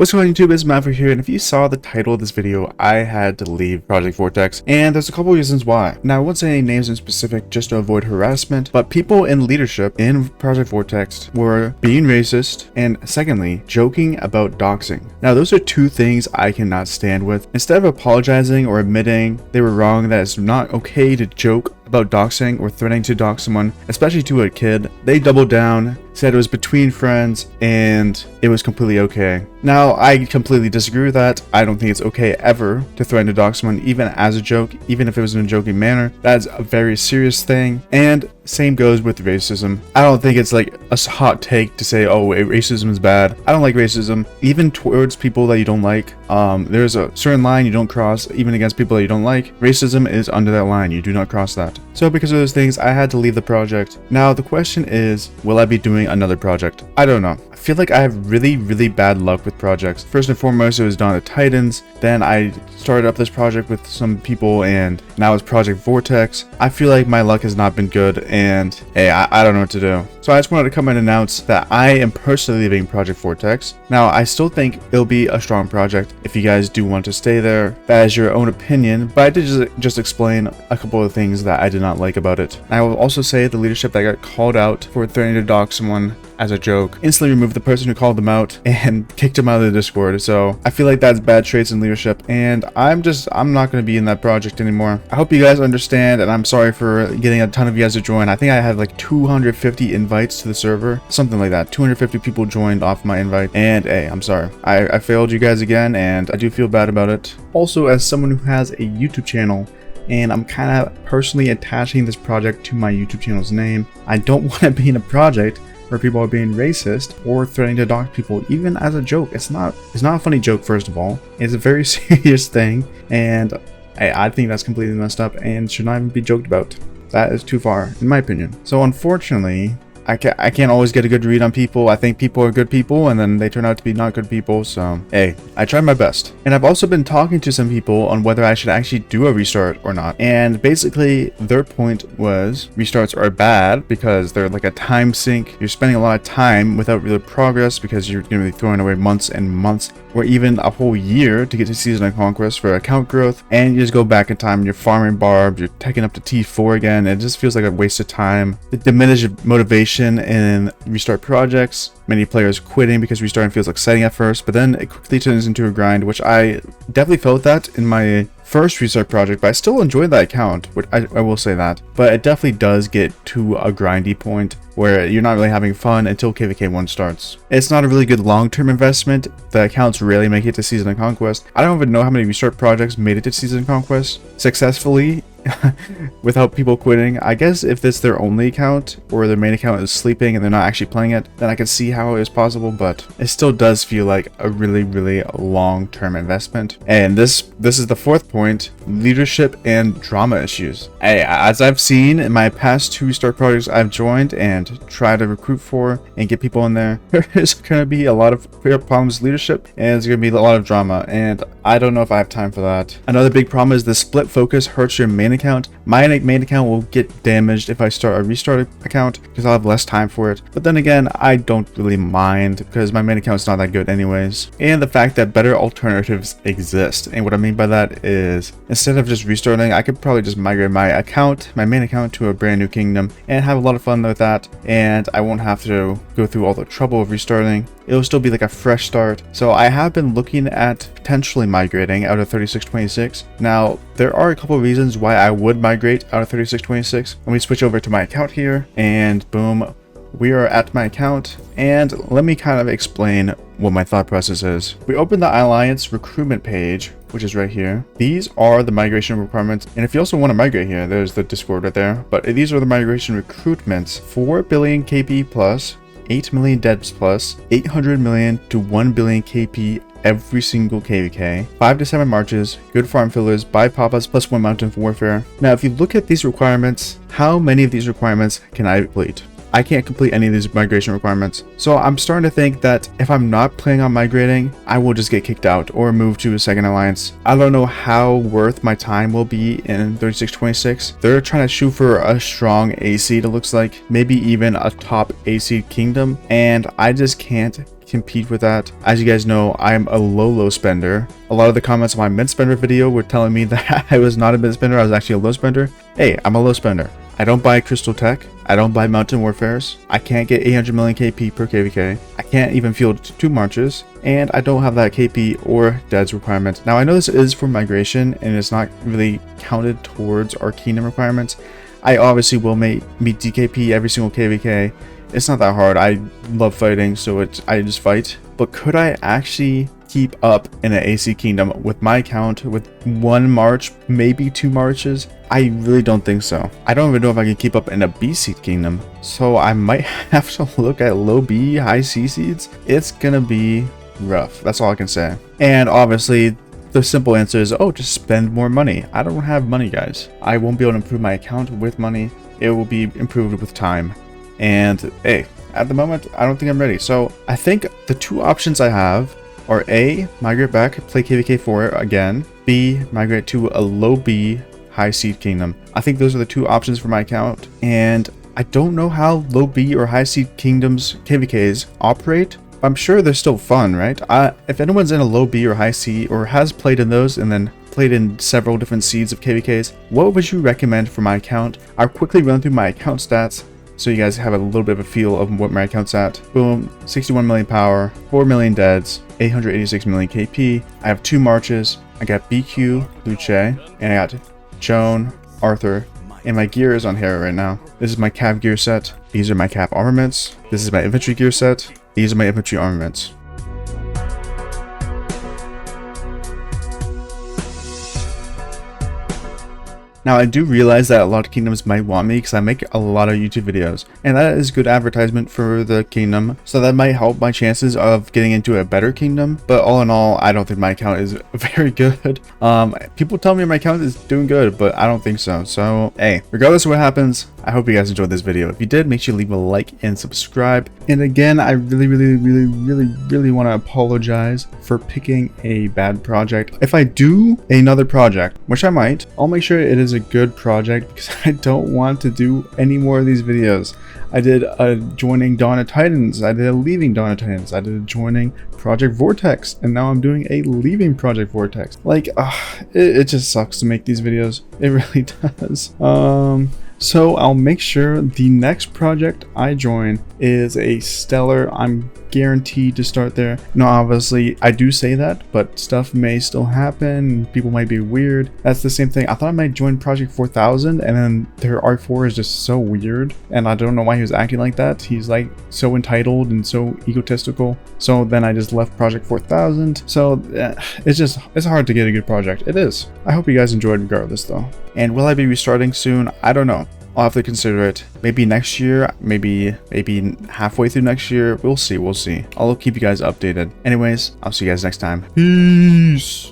What's going on YouTube, it's Maffu here, and if you saw the title of this video, I had to leave Project Vortex, and there's a couple reasons why. Now, I won't say any names in specific just to avoid harassment, but people in leadership in Project Vortex were being racist, and secondly, joking about doxing. Now, those are two things I cannot stand with. Instead of apologizing or admitting they were wrong, that it's not okay to joke about doxing or threatening to dox someone, especially to a kid, they doubled down, said it was between friends, and it was completely okay. Now, I completely disagree with that. I don't think it's okay ever to threaten to dox someone, even as a joke, even if it was in a joking manner. That's a very serious thing, and same goes with racism. I don't think it's like a hot take to say, oh, racism is bad. I don't like racism, even towards people that you don't like. There's a certain line you don't cross, even against people that you don't like. Racism is under that line. You do not cross that. So because of those things, I had to leave the project. Now, the question is, will I be doing another project? I don't know. I feel like I have really bad luck with projects. First and foremost, it was Dawn of Titans. Then I started up this project with some people, and now it's Project Vortex. I feel like my luck has not been good, and hey, I don't know what to do. So I just wanted to come and announce that I am personally leaving Project Vortex. Now, I still think it'll be a strong project. If you guys do want to stay there, that is your own opinion, but I did just explain a couple of things that I did not like about it. I will also say the leadership that got called out for threatening to dox someone as a joke instantly removed the person who called them out and kicked him out of the Discord. So I feel like that's bad traits in leadership, and I'm not going to be in that project anymore. I hope you guys understand, and I'm sorry for getting a ton of you guys to join. I think I had like 250 invites to the server, something like that. 250 people joined off my invite, and hey, I'm sorry. I failed you guys again, and I do feel bad about it. Also, as someone who has a YouTube channel, and I'm kind of personally attaching this project to my YouTube channel's name, I don't want to be in a project where people are being racist or threatening to dox people, even as a joke. It's not a funny joke, first of all. It's a very serious thing, and I think that's completely messed up and should not even be joked about. That is too far, in my opinion. So unfortunately, I can't always get a good read on people. I think people are good people, and then they turn out to be not good people. So, hey, I tried my best. And I've also been talking to some people on whether I should actually do a restart or not. And basically, their point was restarts are bad because they're like a time sink. You're spending a lot of time without real progress because you're going to be throwing away months and months, or even a whole year to get to Season of Conquest for account growth. And you just go back in time and you're farming barbs, you're taking up to T4 again. It just feels like a waste of time. It diminishes motivation in restart projects. Many players quitting because restarting feels exciting at first, but then it quickly turns into a grind, which I definitely felt that in my first restart project, but I still enjoyed that account, which I will say that. But it definitely does get to a grindy point where you're not really having fun until KVK 1 starts. It's not a really good long-term investment. The accounts rarely make it to Season of Conquest. I don't even know how many restart projects made it to Season of Conquest successfully without people quitting. I guess if it's their only account or their main account is sleeping and they're not actually playing it, then I can see how it is possible, but it still does feel like a really long-term investment. And this is the fourth point: leadership and drama issues. As I've seen in my past 2 restart projects I've joined and tried to recruit for and get people in there, there's going to be a lot of problems with leadership, and there's going to be a lot of drama, and I don't know if I have time for that. Another big problem is the split focus hurts your main account. My main account will get damaged if I start a restart account because I'll have less time for it. But then again, I don't really mind because my main account is not that good anyways. And the fact that better alternatives exist. And what I mean by that is, instead of just restarting, I could probably just migrate my account, my main account, to a brand new kingdom and have a lot of fun with that. And I won't have to go through all the trouble of restarting. It'll still be like a fresh start. So I have been looking at potentially migrating out of 3626. Now, there are a couple of reasons why I would migrate out of 3626. Let me switch over to my account here, and boom, we are at my account. And let me kind of explain what my thought process is. We open the Alliance recruitment page, which is right here. These are the migration requirements. And if you also want to migrate here, there's the Discord right there. But these are the migration recruitments: 4 billion KP plus, 8 million debs plus, 800 million to 1 billion KP every single KVK, 5 to 7 marches, good farm fillers, buy papas plus 1 mountain for warfare. Now, if you look at these requirements, how many of these requirements can I complete? I can't complete any of these migration requirements. So I'm starting to think that if I'm not planning on migrating, I will just get kicked out or move to a second alliance. I don't know how worth my time will be in 3626. They're trying to shoot for a strong AC, it looks like, maybe even a top AC kingdom, and I just can't compete with that. As you guys know, I'm a low spender. A lot of the comments on my mid spender video were telling me that I was not a mid spender, I was actually a low spender. Hey, I'm a low spender. I don't buy Crystal Tech. I don't buy Mountain Warfares. I can't get 800 million KP per KVK. I can't even field 2 marches. And I don't have that KP or Deads requirement. Now I know this is for migration and it's not really counted towards our kingdom requirements. I obviously will meet DKP every single KVK. It's not that hard. I love fighting, so I just fight. But could I actually keep up in an AC kingdom with my account with 1 march, maybe 2 marches? I really don't think so. I don't even know if I can keep up in a B seed kingdom. So I might have to look at low B, high C seeds. It's gonna be rough. That's all I can say. And obviously, the simple answer is, oh, just spend more money. I don't have money, guys. I won't be able to improve my account with money. It will be improved with time. And hey, at the moment, I don't think I'm ready. So I think the 2 options I have are A, migrate back, play KVK4 again. B, migrate to a low B, high seed kingdom. I think those are the 2 options for my account. And I don't know how low B or high seed kingdoms KVKs operate. I'm sure they're still fun, right? If anyone's in a low B or high C or has played in those and then played in several different seeds of KVKs, what would you recommend for my account? I'll quickly run through my account stats so you guys have a little bit of a feel of what my account's at. Boom, 61 million power, 4 million deads, 886 million KP. I have 2 marches. I got BQ, Luce, and I got Joan, Arthur, and my gear is on Hera right now. This is my Cav gear set. These are my Cav armaments. This is my infantry gear set. These are my infantry armaments. Now I do realize that a lot of kingdoms might want me because I make a lot of YouTube videos, and that is good advertisement for the kingdom, so that might help my chances of getting into a better kingdom. But all in all, I don't think my account is very good. People tell me my account is doing good, but I don't think so. So hey, regardless of what happens, I hope you guys enjoyed this video. If you did, make sure you leave a like and subscribe. And again, I really want to apologize for picking a bad project. If I do another project, which I might, I'll make sure it is a good project because I don't want to do any more of these videos. I did a joining Dawn of Titans, I did a leaving Dawn of Titans, I did a joining Project Vortex, and now I'm doing a leaving Project Vortex. Like, it just sucks to make these videos. It really does. So I'll make sure the next project I join is a stellar. I'm guaranteed to start there. No, obviously I do say that, but stuff may still happen. People might be weird. That's the same thing. I thought I might join Project 4000, and then their R4 is just so weird, and I don't know why he was acting like that. He's like so entitled and so egotistical. So then I just left Project 4000. So it's hard to get a good project. It is. I hope you guys enjoyed regardless though. And will I be restarting soon? I don't know. I'll have to consider it. Maybe next year, maybe halfway through next year. We'll see. I'll keep you guys updated. Anyways, I'll see you guys next time. Peace.